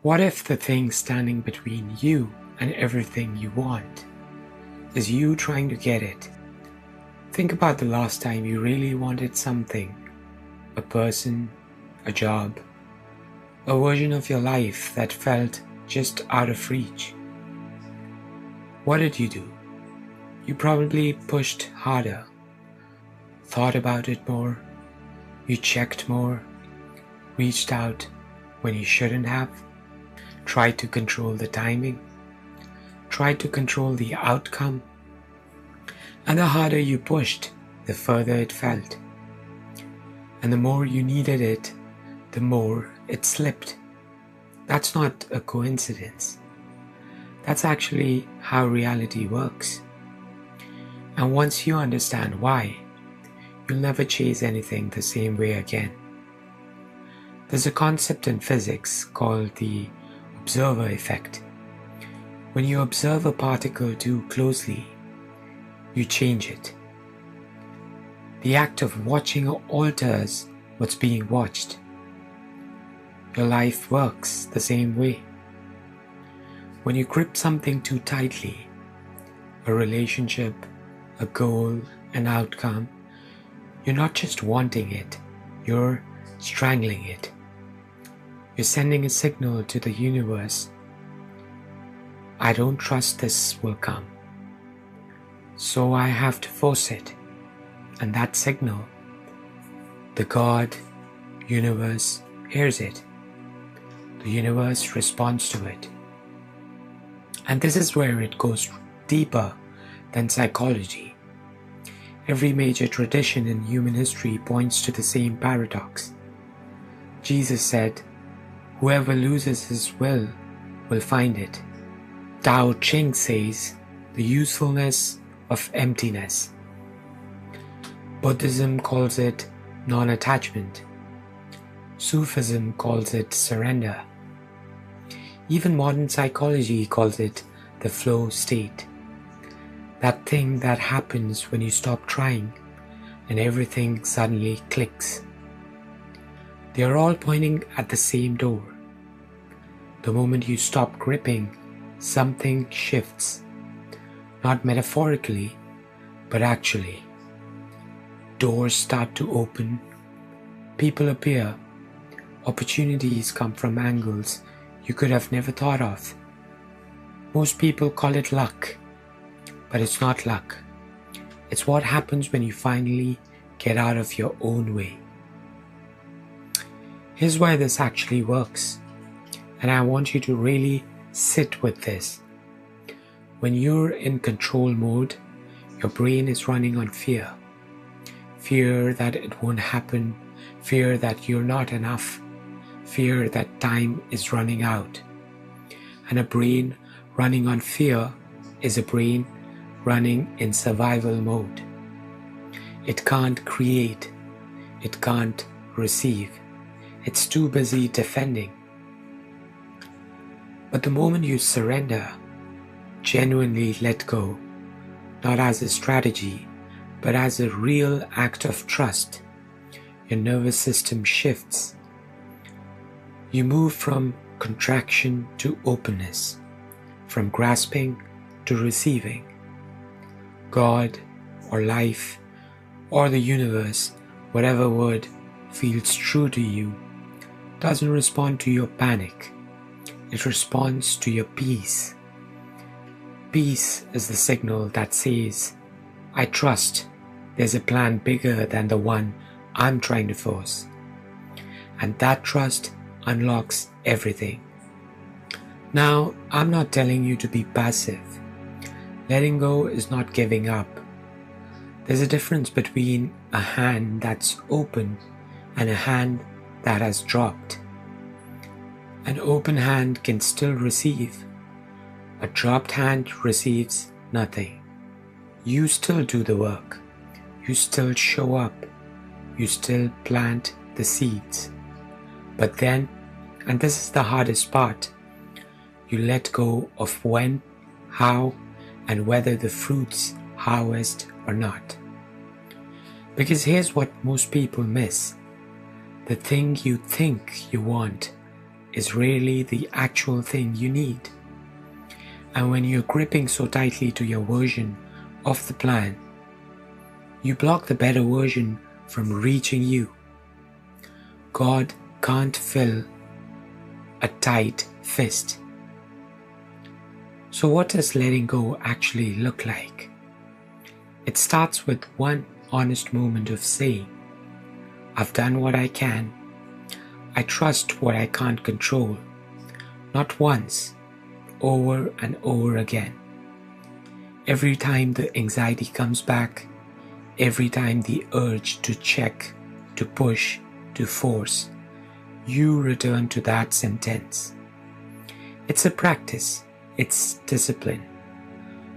What if the thing standing between you and everything you want is you trying to get it? Think about the last time you really wanted something, a person, a job, a version of your life that felt just out of reach. What did you do? You probably pushed harder, thought about it more, you checked more, reached out when you shouldn't have, tried to control the timing, tried to control the outcome, and the harder you pushed, the further it felt. And the more you needed it, the more it slipped. That's not a coincidence. That's actually how reality works. And once you understand why, you'll never chase anything the same way again. There's a concept in physics called the observer effect. When you observe a particle too closely, you change it. The act of watching alters what's being watched. Your life works the same way. When you grip something too tightly, a relationship, a goal, an outcome, you're not just wanting it, you're strangling it. You're sending a signal to the universe. I don't trust this will come, so I have to force it. And that signal, the God, universe, hears it. The universe responds to it. And this is where it goes deeper than psychology. Every major tradition in human history points to the same paradox. Jesus said, "Whoever loses his will find it." Tao Ching says, "The usefulness of emptiness." Buddhism calls it non-attachment. Sufism calls it surrender. Even modern psychology calls it the flow state. That thing that happens when you stop trying and everything suddenly clicks. They are all pointing at the same door. The moment you stop gripping, something shifts. Not metaphorically, but actually. Doors start to open, people appear, opportunities come from angles you could have never thought of. Most people call it luck, but it's not luck. It's what happens when you finally get out of your own way. Here's why this actually works, and I want you to really sit with this. When you're in control mode, your brain is running on fear. Fear that it won't happen, fear that you're not enough, fear that time is running out. And a brain running on fear is a brain running in survival mode. It can't create, it can't receive. It's too busy defending. But the moment you surrender, genuinely let go, not as a strategy, but as a real act of trust, your nervous system shifts. You move from contraction to openness, from grasping to receiving. God, or life, or the universe, whatever word feels true to you, doesn't respond to your panic. It responds to your peace. Peace is the signal that says, I trust there's a plan bigger than the one I'm trying to force. And that trust unlocks everything. Now, I'm not telling you to be passive. Letting go is not giving up. There's a difference between a hand that's open and a hand that has dropped. An open hand can still receive. A dropped hand receives nothing. You still do the work. You still show up. You still plant the seeds. But then, and this is the hardest part, you let go of when, how, and whether the fruits harvest or not. Because here's what most people miss. The thing you think you want is really the actual thing you need. And when you're gripping so tightly to your version of the plan, you block the better version from reaching you. God can't fill a tight fist. So what does letting go actually look like? It starts with one honest moment of saying, I've done what I can. I trust what I can't control. Not once, over and over again. Every time the anxiety comes back, every time the urge to check, to push, to force, you return to that sentence. It's a practice, it's discipline,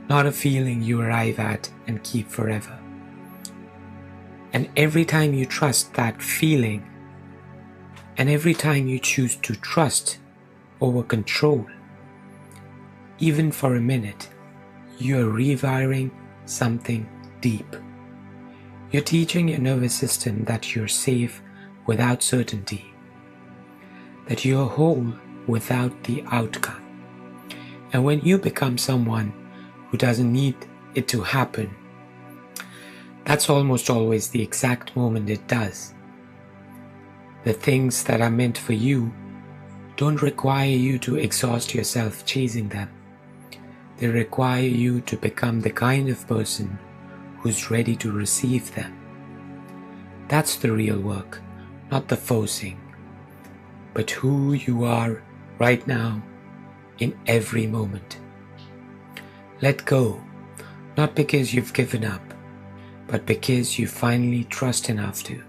not a feeling you arrive at and keep forever. And every time you trust that feeling, and every time you choose to trust over control, even for a minute, you're rewiring something deep. You're teaching your nervous system that you're safe without certainty, that you're whole without the outcome. And when you become someone who doesn't need it to happen, that's almost always the exact moment it does. The things that are meant for you don't require you to exhaust yourself chasing them. They require you to become the kind of person who's ready to receive them. That's the real work, not the forcing, but who you are right now in every moment. Let go, not because you've given up, but because you finally trust enough to.